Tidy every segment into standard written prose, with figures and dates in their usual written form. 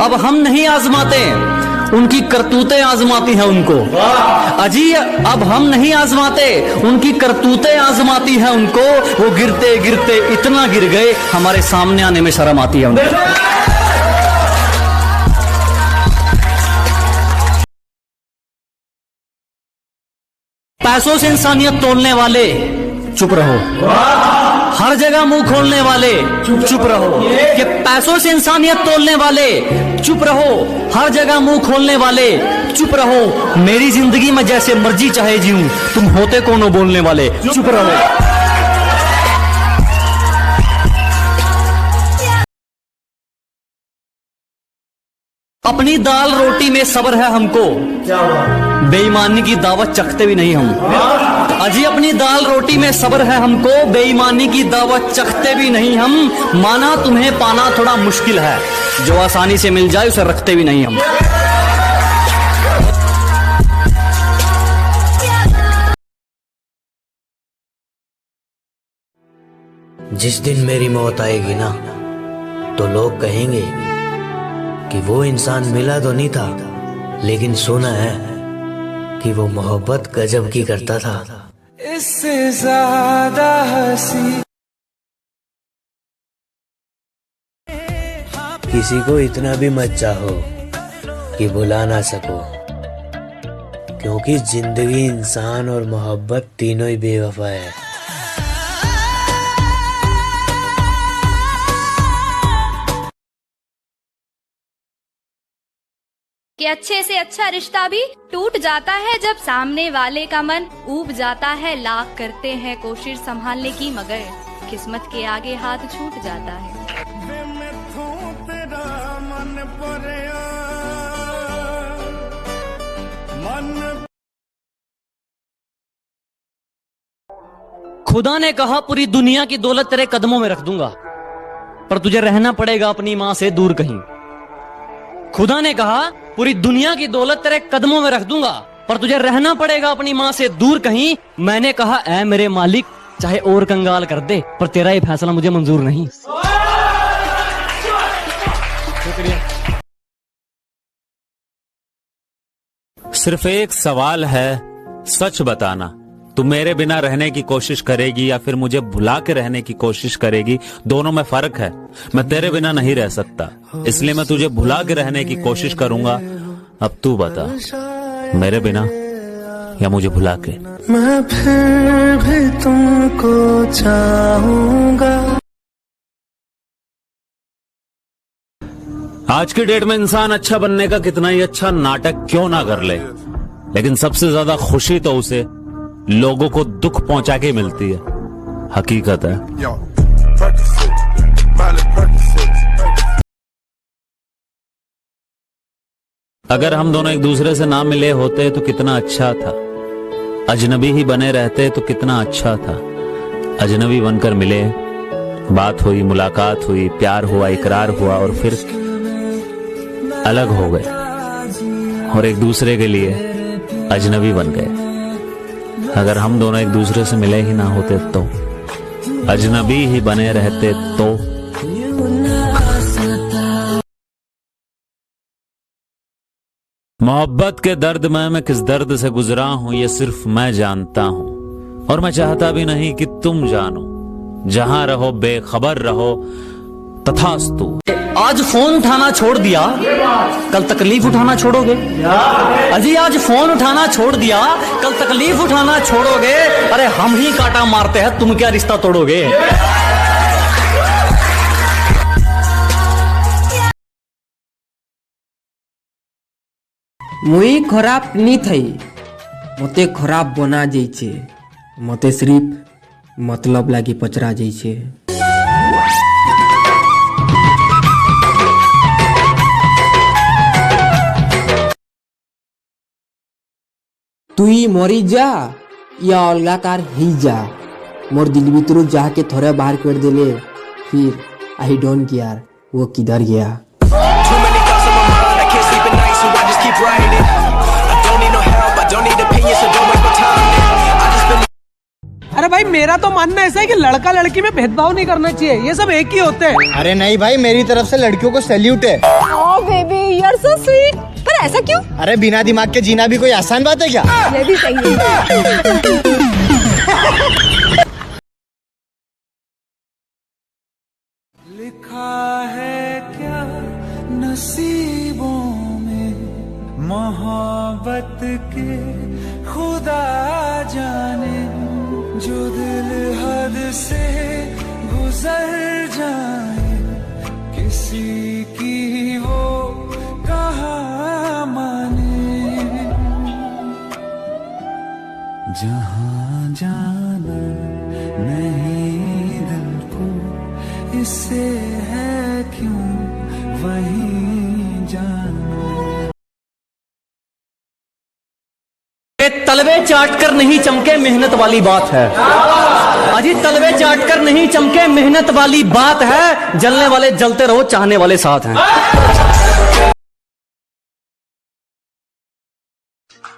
अब हम नहीं आजमाते, उनकी करतूतें आजमाती हैं उनको। अजी अब हम नहीं आजमाते, उनकी करतूतें आजमाती हैं उनको। वो गिरते गिरते इतना गिर गए, हमारे सामने आने में शर्म आती है उनको। पैसों से इंसानियत तोलने वाले चुप रहो, हर जगह मुंह खोलने वाले चुप रहो। कि पैसों से इंसानियत तोलने वाले चुप रहो, हर जगह मुंह खोलने वाले चुप रहो। मेरी जिंदगी में जैसे मर्जी चाहे जीऊं, तुम होते कौन हो बोलने वाले, चुप रहो। अपनी दाल रोटी में सब्र है हमको, बेईमानी की दावत चखते भी नहीं हम। अजी अपनी दाल रोटी में सब्र है हमको, बेईमानी की दावत चखते भी नहीं हम। माना तुम्हें पाना थोड़ा मुश्किल है, जो आसानी से मिल जाए उसे रखते भी नहीं हम। जिस दिन मेरी मौत आएगी ना, तो लोग कहेंगे कि वो इंसान मिला तो नहीं था, लेकिन सुना है कि वो मोहब्बत गजब की करता था। इससे ज्यादा हंसी किसी को इतना भी मत चाहो कि भुला ना सको, क्योंकि जिंदगी, इंसान और मोहब्बत तीनों ही बेवफा है। कि अच्छे से अच्छा रिश्ता भी टूट जाता है जब सामने वाले का मन ऊब जाता है। लाख करते हैं कोशिश संभालने की, मगर किस्मत के आगे हाथ छूट जाता है। खुदा ने कहा पूरी दुनिया की दौलत तेरे कदमों में रख दूंगा, पर तुझे रहना पड़ेगा अपनी माँ से दूर कहीं। खुदा ने कहा पूरी दुनिया की दौलत तेरे कदमों में रख दूंगा, पर तुझे रहना पड़ेगा अपनी माँ से दूर कहीं। मैंने कहा ऐ मेरे मालिक, चाहे और कंगाल कर दे, पर तेरा ये फैसला मुझे मंजूर नहीं। सिर्फ एक सवाल है, सच बताना, तू मेरे बिना रहने की कोशिश करेगी या फिर मुझे भुला के रहने की कोशिश करेगी? दोनों में फर्क है। मैं तेरे बिना नहीं रह सकता, इसलिए मैं तुझे भुला के रहने की कोशिश करूंगा। अब तू बता, मेरे बिना या मुझे भुला के? मैं फिर भी तुमको चाहूंगा। आज की डेट में इंसान अच्छा बनने का कितना ही अच्छा नाटक क्यों ना कर ले, लेकिन सबसे ज्यादा खुशी तो उसे लोगों को दुख पहुंचा के मिलती है। हकीकत है। अगर हम दोनों एक दूसरे से ना मिले होते तो कितना अच्छा था, अजनबी ही बने रहते तो कितना अच्छा था। अजनबी बनकर मिले, बात हुई, मुलाकात हुई, प्यार हुआ, इकरार हुआ और फिर अलग हो गए और एक दूसरे के लिए अजनबी बन गए। अगर हम दोनों एक दूसरे से मिले ही ना होते तो, अजनबी ही बने रहते तो। मोहब्बत के दर्द में मैं किस दर्द से गुजरा हूं, ये सिर्फ मैं जानता हूं, और मैं चाहता भी नहीं कि तुम जानो। जहां रहो बेखबर रहो, तथास्तु। आज फोन उठाना छोड़ दिया, कल तकलीफ उठाना छोड़ोगे? अजी आज फोन उठाना छोड़ दिया, कल तकलीफ उठाना छोड़ोगे? अरे हम ही कांटा मारते हैं, तुम क्या रिश्ता तोड़ोगे? मुई खराब नहीं थई, मते खराब बना जाइछे। मते सिर्फ मतलब लागी पचरा जाइछे। तुई मरी जा या अलगा कार ही जा, मोर दिल भीतर जाके थोड़ा बाहर कर देले, फिर आई डोंट केयर वो किधर गया। अरे भाई मेरा तो मानना ऐसा है कि लड़का लड़की में भेदभाव नहीं करना चाहिए, ये सब एक ही होते हैं। अरे नहीं भाई, मेरी तरफ से लड़कियों को सैल्यूट है। Baby you are so sweet. पर ऐसा क्यों? अरे बिना दिमाग के जीना भी कोई आसान बात है क्या? ये भी सही है। लिखा है क्या नसीबों में मोहब्बत के खुदा जाने, जो दिल हद से गुजर जाए किसी की वो कहाँ माने। जहाँ जाना नहीं दिल को इससे है क्यों वहीं जाना। तलवे चाट कर नहीं चमके मेहनत वाली बात है। अजी तलवे चाट कर नहीं चमके मेहनत वाली बात है। जलने वाले जलते रहो, चाहने वाले साथ हैं।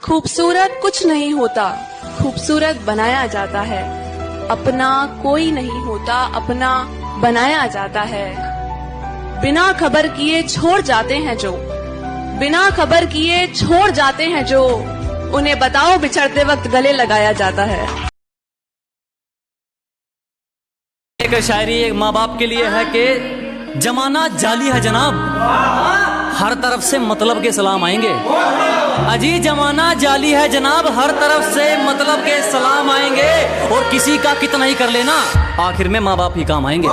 खूबसूरत कुछ नहीं होता, खूबसूरत बनाया जाता है। अपना कोई नहीं होता, अपना बनाया जाता है। बिना खबर किए छोड़ जाते हैं जो, बिना खबर किए छोड़ जाते हैं जो, उन्हें बताओ बिछड़ते वक्त गले लगाया जाता है। एक शायरी एक माँ बाप के लिए है कि जमाना जाली है जनाब, हर तरफ से मतलब के सलाम आएंगे। अजी जमाना जाली है जनाब, हर तरफ से मतलब के सलाम आएंगे। और किसी का कितना ही कर लेना, आखिर में माँ बाप ही काम आएंगे।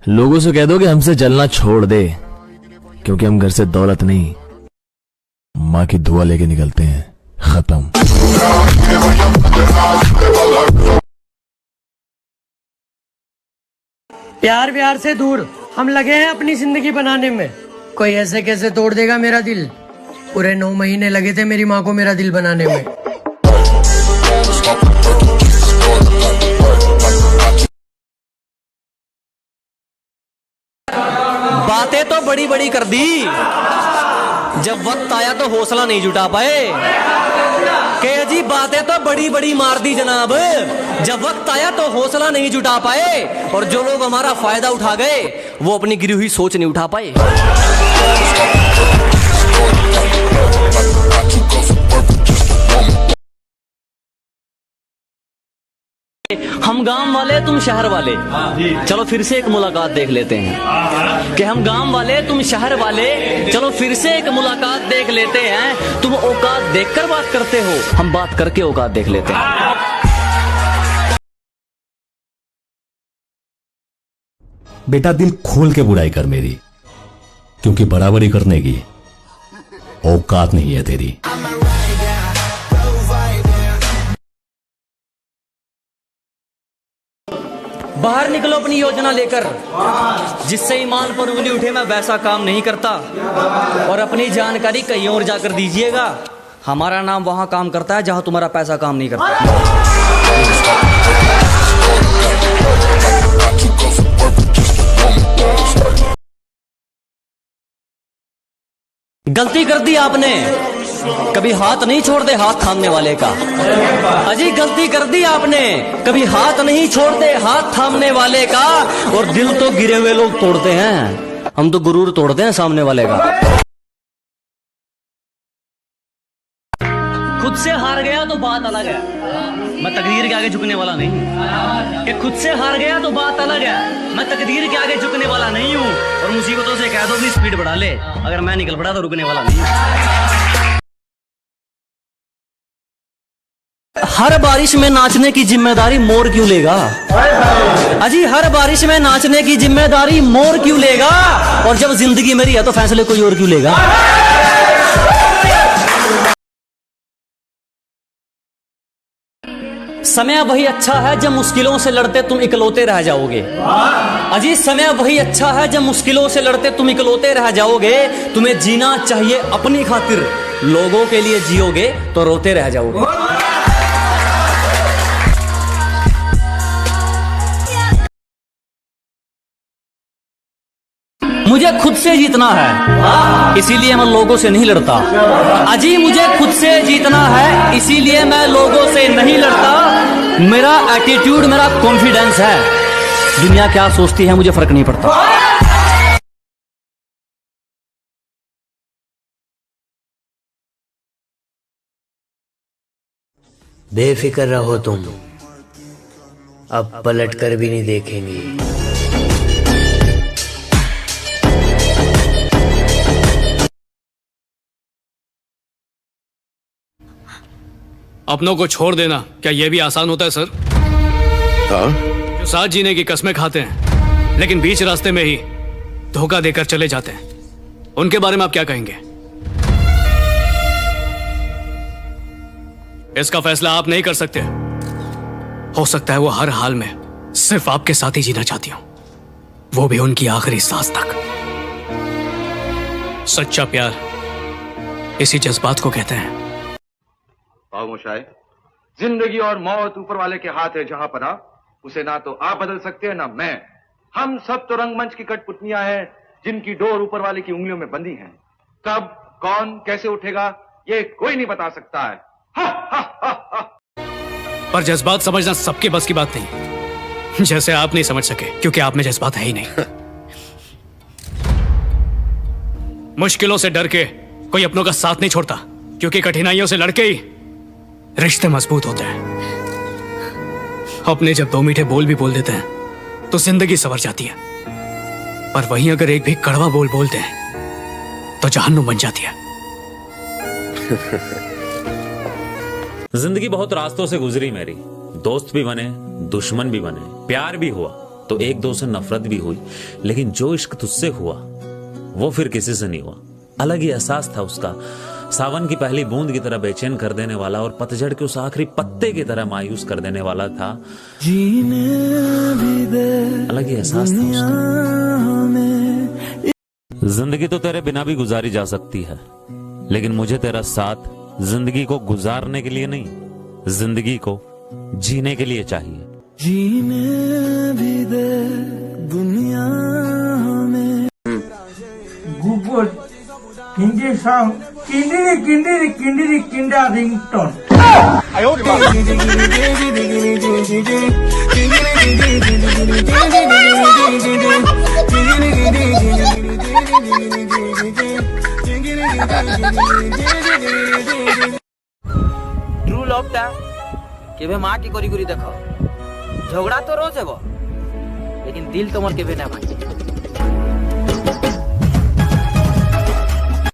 लोगों से कह दो कि हमसे जलना छोड़ दे, क्योंकि हम घर से दौलत नहीं माँ की दुआ लेके निकलते हैं। खत्म। प्यार व्यार से दूर हम लगे हैं अपनी जिंदगी बनाने में। कोई ऐसे कैसे तोड़ देगा मेरा दिल। पूरे 9 महीने लगे थे मेरी माँ को मेरा दिल बनाने में। बातें तो बड़ी बड़ी कर दी, जब वक्त आया तो हौसला नहीं जुटा पाए। के जी बातें तो बड़ी बड़ी मार दी जनाब, जब वक्त आया तो हौसला नहीं जुटा पाए। और जो लोग हमारा फायदा उठा गए, वो अपनी गिरी हुई सोच नहीं उठा पाए। हम गांव वाले तुम शहर वाले, चलो फिर से एक मुलाकात देख लेते हैं। कि हम गांव वाले तुम शहर वाले, चलो फिर से एक मुलाकात देख लेते हैं। तुम औकात देखकर बात करते हो, हम बात करके औकात देख लेते हैं। बेटा दिल खोल के बुराई कर मेरी, क्योंकि बराबरी करने की औकात नहीं है तेरी। बाहर निकलो अपनी योजना लेकर, जिससे ईमान पर उंगली उठे मैं वैसा काम नहीं करता। और अपनी जानकारी कहीं और जाकर दीजिएगा, हमारा नाम वहां काम करता है जहां तुम्हारा पैसा काम नहीं करता। गलती कर दी आपने, कभी हाथ नहीं छोड़ते हाथ थामने वाले का। अजी गलती कर दी आपने, कभी हाथ नहीं छोड़ते हाथ थामने वाले का। और दिल तो गिरे हुए लोग तोड़ते हैं, हम तो गुरूर तोड़ते हैं सामने वाले का। खुद से हार गया तो बात अलग है, मैं तकदीर के आगे झुकने वाला नहीं। कि खुद से हार गया तो बात अलग है, मैं तकदीर के आगे झुकने वाला नहीं हूँ। और मुसीबतों से कह दो भी स्पीड बढ़ा ले, अगर मैं निकल पड़ा तो रुकने वाला नहीं हूँ। हर बारिश में नाचने की जिम्मेदारी मोर क्यों लेगा? अजी हर बारिश में नाचने की जिम्मेदारी मोर क्यों लेगा? और जब जिंदगी मेरी है तो फैसले कोई और क्यों लेगा? समय वही अच्छा है जब मुश्किलों से लड़ते तुम इकलौते रह जाओगे। अजी समय वही अच्छा है जब मुश्किलों से लड़ते तुम इकलौते रह जाओगे। तुम्हें जीना चाहिए अपनी खातिर, लोगों के लिए जियोगे तो रोते रह जाओगे। मुझे खुद से जीतना है, इसीलिए मैं लोगों से नहीं लड़ता। अजी मुझे खुद से जीतना है, इसीलिए मैं लोगों से नहीं लड़ता। मेरा एटीट्यूड, मेरा कॉन्फिडेंस है। दुनिया क्या सोचती है मुझे फर्क नहीं पड़ता। बेफिक्र रहो तुम, अब पलट कर भी नहीं देखेंगे। अपनों को छोड़ देना क्या यह भी आसान होता है सर? जो साथ जीने की कस्में खाते हैं लेकिन बीच रास्ते में ही धोखा देकर चले जाते हैं, उनके बारे में आप क्या कहेंगे? इसका फैसला आप नहीं कर सकते। हो सकता है वो हर हाल में सिर्फ आपके साथ ही जीना चाहती हूं, वो भी उनकी आखिरी सांस तक। सच्चा प्यार इसी जज्बात को कहते हैं। खामोशाई, जिंदगी और मौत ऊपर वाले के हाथ है जहां पना, उसे ना तो आप बदल सकते हैं ना मैं। हम सब तो रंगमंच की कठपुतलियां हैं जिनकी डोर ऊपर वाले की उंगलियों में बंधी है। कब कौन कैसे उठेगा ये कोई नहीं बता सकता है। हा, हा, हा, हा। पर जज्बात समझना सबके बस की बात नहीं, जैसे आप नहीं समझ सके क्योंकि आप में जज्बात है ही नहीं। मुश्किलों से डर के कोई अपनों का साथ नहीं छोड़ता, क्योंकि कठिनाइयों से लड़के ही रिश्ते मजबूत होते हैं। अपने जब दो मीठे बोल भी बोल देते हैं तो जिंदगी संवर जाती है, पर वहीं अगर एक भी कड़वा बोल बोलते हैं तो जहन्नुम बन जाती है। जिंदगी बहुत रास्तों से गुजरी मेरी, दोस्त भी बने, दुश्मन भी बने, प्यार भी हुआ तो एक दो से नफरत भी हुई, लेकिन जो इश्क तुझसे हुआ वो फिर किसी से नहीं हुआ। अलग ही एहसास था उसका, सावन की पहली बूंद की तरह बेचैन कर देने वाला और पतझड़ के उस आखिरी पत्ते की तरह मायूस कर देने वाला था। अलग ही एहसास था उसका। जिंदगी तो तेरे बिना भी गुजारी जा सकती है, लेकिन मुझे तेरा साथ जिंदगी को गुजारने के लिए नहीं, जिंदगी को जीने के लिए चाहिए। जीने भी दे दुनिया में। Google Hindi song Kindiri Kindiri Kindiri Kinda ringtone. True love टा केबे माँ की करी करी देख, झगड़ा तो रोज हेबो लेकिन दिल तुमर केबे ना भांगे।